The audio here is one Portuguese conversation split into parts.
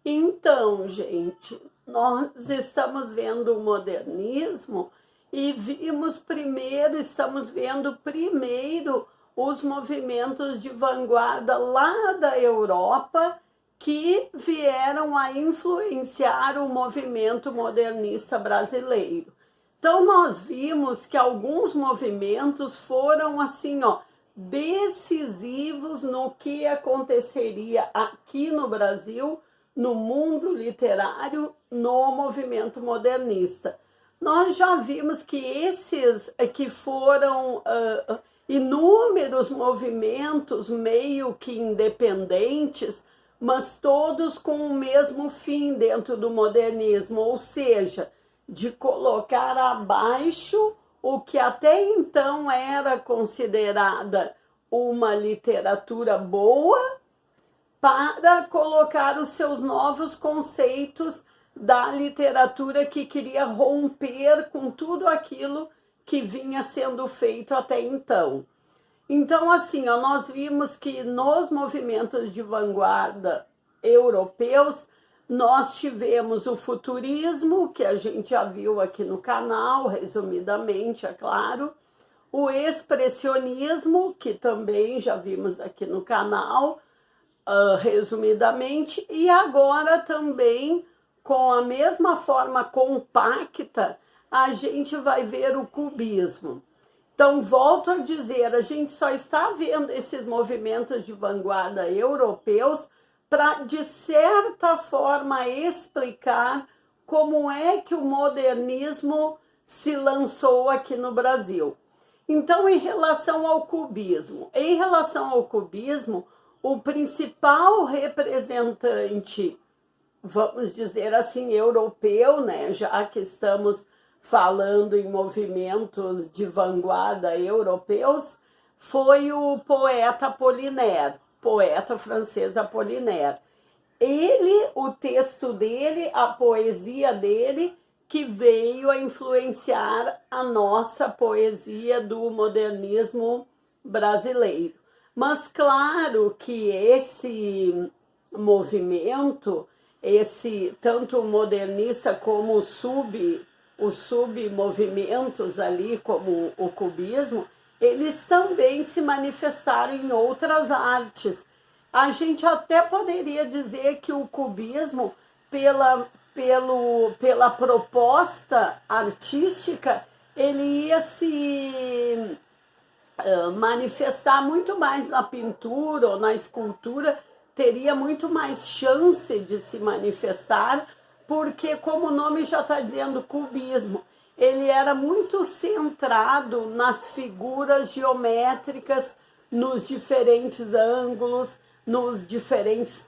Então, gente, nós estamos vendo o modernismo e estamos vendo primeiro os movimentos de vanguarda lá da Europa que vieram a influenciar o movimento modernista brasileiro. Então, nós vimos que alguns movimentos foram assim, ó, decisivos no que aconteceria aqui no Brasil, no mundo literário, no movimento modernista. Nós já vimos que esses que foram inúmeros movimentos meio que independentes, mas todos com o mesmo fim dentro do modernismo, ou seja, de colocar abaixo o que até então era considerada uma literatura boa, para colocar os seus novos conceitos da literatura que queria romper com tudo aquilo que vinha sendo feito até então. Então, assim, ó, nós vimos que nos movimentos de vanguarda europeus, nós tivemos o futurismo, que a gente já viu aqui no canal, resumidamente, é claro, o expressionismo, que também já vimos aqui no canal, resumidamente, e agora também, com a mesma forma compacta, a gente vai ver o cubismo. Então, volto a dizer, a gente só está vendo esses movimentos de vanguarda europeus para, de certa forma, explicar como é que o modernismo se lançou aqui no Brasil. Então, em relação ao cubismo, o principal representante, vamos dizer assim, europeu, né, já que estamos falando em movimentos de vanguarda europeus, foi o poeta Apollinaire, poeta francês Apollinaire. O texto dele, a poesia dele, que veio a influenciar a nossa poesia do modernismo brasileiro. Mas claro que esse movimento, tanto o modernista como os submovimentos ali, como o cubismo, eles também se manifestaram em outras artes. A gente até poderia dizer que o cubismo, pela proposta artística, ele ia se manifestar muito mais na pintura ou na escultura, teria muito mais chance de se manifestar, porque, como o nome já está dizendo, cubismo, ele era muito centrado nas figuras geométricas, nos diferentes ângulos, nos diferentes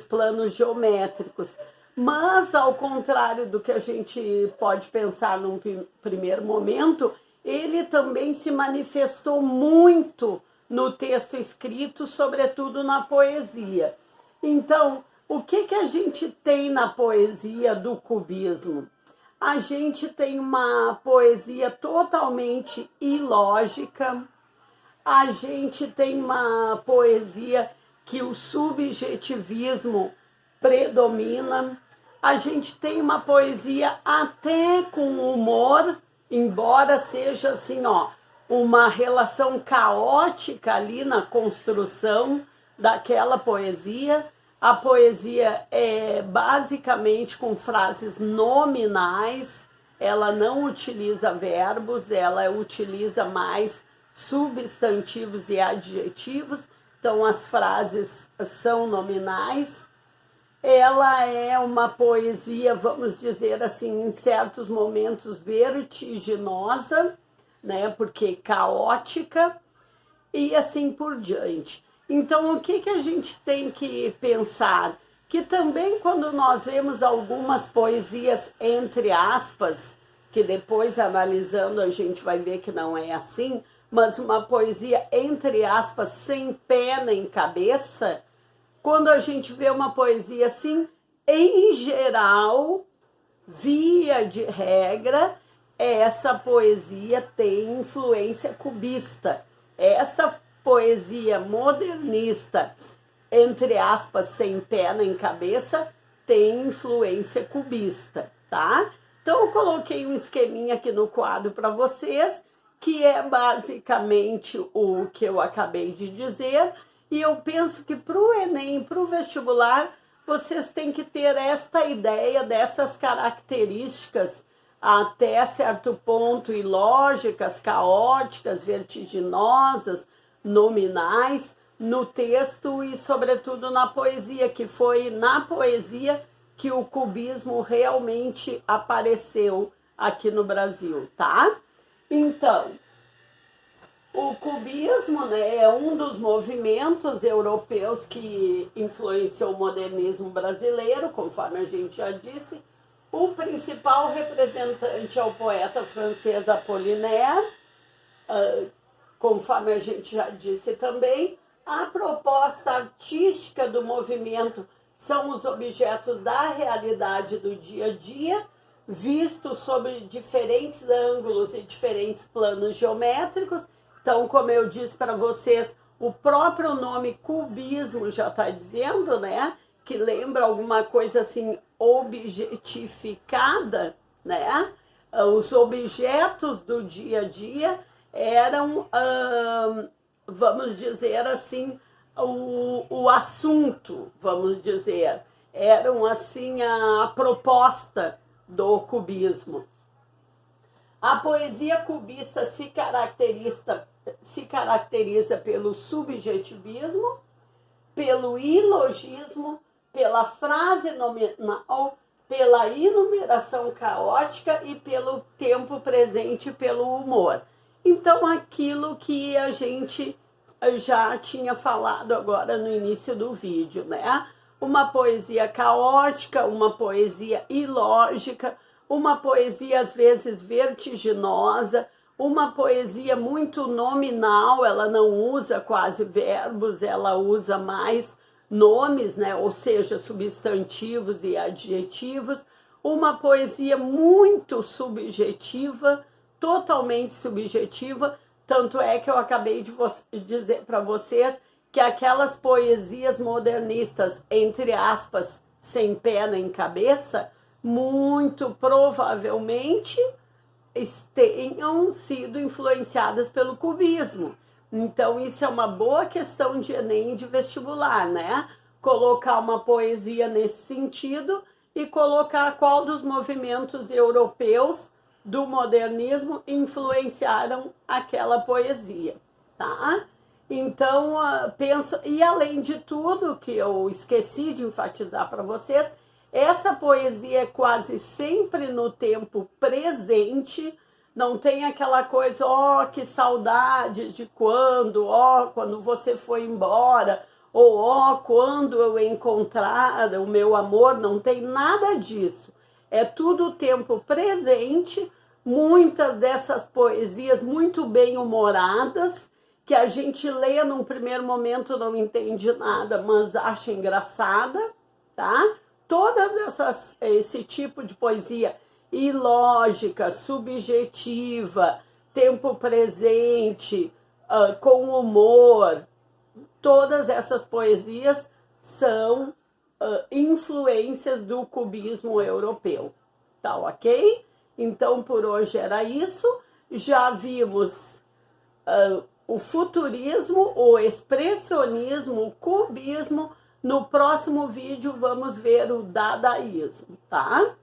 planos geométricos. Mas, ao contrário do que a gente pode pensar num primeiro momento, ele também se manifestou muito no texto escrito, sobretudo na poesia. Então, o que a gente tem na poesia do cubismo? A gente tem uma poesia totalmente ilógica, a gente tem uma poesia que o subjetivismo predomina, a gente tem uma poesia até com humor, embora seja assim, ó, uma relação caótica ali na construção daquela poesia. A poesia é basicamente com frases nominais, ela não utiliza verbos, ela utiliza mais substantivos e adjetivos, então as frases são nominais. Ela é uma poesia, vamos dizer assim, em certos momentos vertiginosa, né, porque caótica, e assim por diante. Então, o que a gente tem que pensar? Que também quando nós vemos algumas poesias, entre aspas, que depois analisando a gente vai ver que não é assim, mas uma poesia, entre aspas, sem pé nem cabeça, quando a gente vê uma poesia assim, em geral, via de regra, essa poesia tem influência cubista. Essa poesia modernista, entre aspas, sem pé nem cabeça, tem influência cubista, tá? Então eu coloquei um esqueminha aqui no quadro para vocês, que é basicamente o que eu acabei de dizer, e eu penso que para o Enem, para o vestibular, vocês têm que ter esta ideia dessas características até certo ponto ilógicas, caóticas, vertiginosas, nominais, no texto e sobretudo na poesia, que foi na poesia que o cubismo realmente apareceu aqui no Brasil, tá? Então, o cubismo, né, é um dos movimentos europeus que influenciou o modernismo brasileiro, conforme a gente já disse. O principal representante é o poeta francês Apollinaire, conforme a gente já disse também. A proposta artística do movimento são os objetos da realidade do dia a dia, vistos sob diferentes ângulos e diferentes planos geométricos. Então, como eu disse para vocês, o próprio nome cubismo já está dizendo, né? Que lembra alguma coisa assim objetificada, né? Os objetos do dia a dia eram, vamos dizer assim, o assunto, vamos dizer, eram assim a proposta do cubismo. A poesia cubista se caracteriza pelo subjetivismo, pelo ilogismo, pela frase nominal, pela enumeração caótica e pelo tempo presente, pelo humor. Então, aquilo que a gente já tinha falado agora no início do vídeo, né? Uma poesia caótica, uma poesia ilógica, uma poesia às vezes vertiginosa, uma poesia muito nominal, ela não usa quase verbos, ela usa mais nomes, né? Ou seja, substantivos e adjetivos. Uma poesia muito subjetiva, totalmente subjetiva, tanto é que eu acabei de dizer para vocês que aquelas poesias modernistas, entre aspas, sem pé nem cabeça, muito provavelmente tenham sido influenciadas pelo cubismo. Então, isso é uma boa questão de Enem e de vestibular, né? Colocar uma poesia nesse sentido e colocar qual dos movimentos europeus do modernismo influenciaram aquela poesia, tá? Então, penso, e além de tudo, que eu esqueci de enfatizar para vocês, essa poesia é quase sempre no tempo presente, não tem aquela coisa, ó, que saudades de quando, ó, quando você foi embora, ou ó, quando eu encontrar o meu amor, não tem nada disso. É tudo tempo presente, muitas dessas poesias muito bem humoradas, que a gente lê num primeiro momento, não entende nada, mas acha engraçada, tá? Todas esse tipo de poesia ilógica, subjetiva, tempo presente, com humor, todas essas poesias são influências do cubismo europeu, tá ok? Então, por hoje era isso. Já vimos o futurismo, o expressionismo, o cubismo. No próximo vídeo vamos ver o dadaísmo, tá?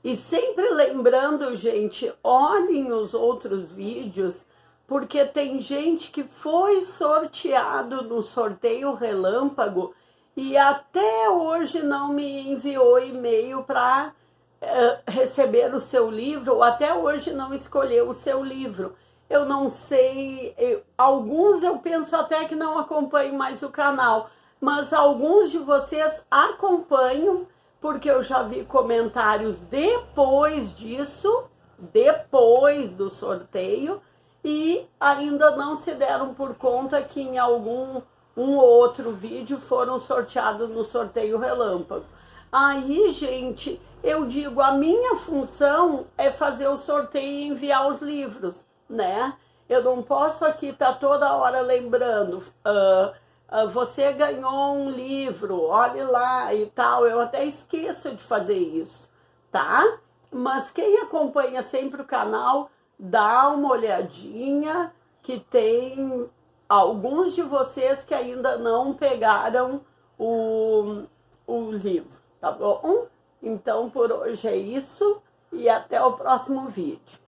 E sempre lembrando, gente, olhem os outros vídeos, porque tem gente que foi sorteado no sorteio relâmpago e até hoje não me enviou e-mail para receber o seu livro, ou até hoje não escolheu o seu livro. Eu não sei, alguns eu penso até que não acompanham mais o canal, mas alguns de vocês acompanham, porque eu já vi comentários depois disso, depois do sorteio, e ainda não se deram por conta que em um outro vídeo foram sorteados no sorteio relâmpago. Aí, gente, eu digo, a minha função é fazer o sorteio e enviar os livros, né? Eu não posso aqui estar toda hora lembrando, você ganhou um livro, olhe lá e tal. Eu até esqueço de fazer isso, tá? Mas quem acompanha sempre o canal, dá uma olhadinha, que tem alguns de vocês que ainda não pegaram o livro, tá bom? Então, por hoje é isso e até o próximo vídeo.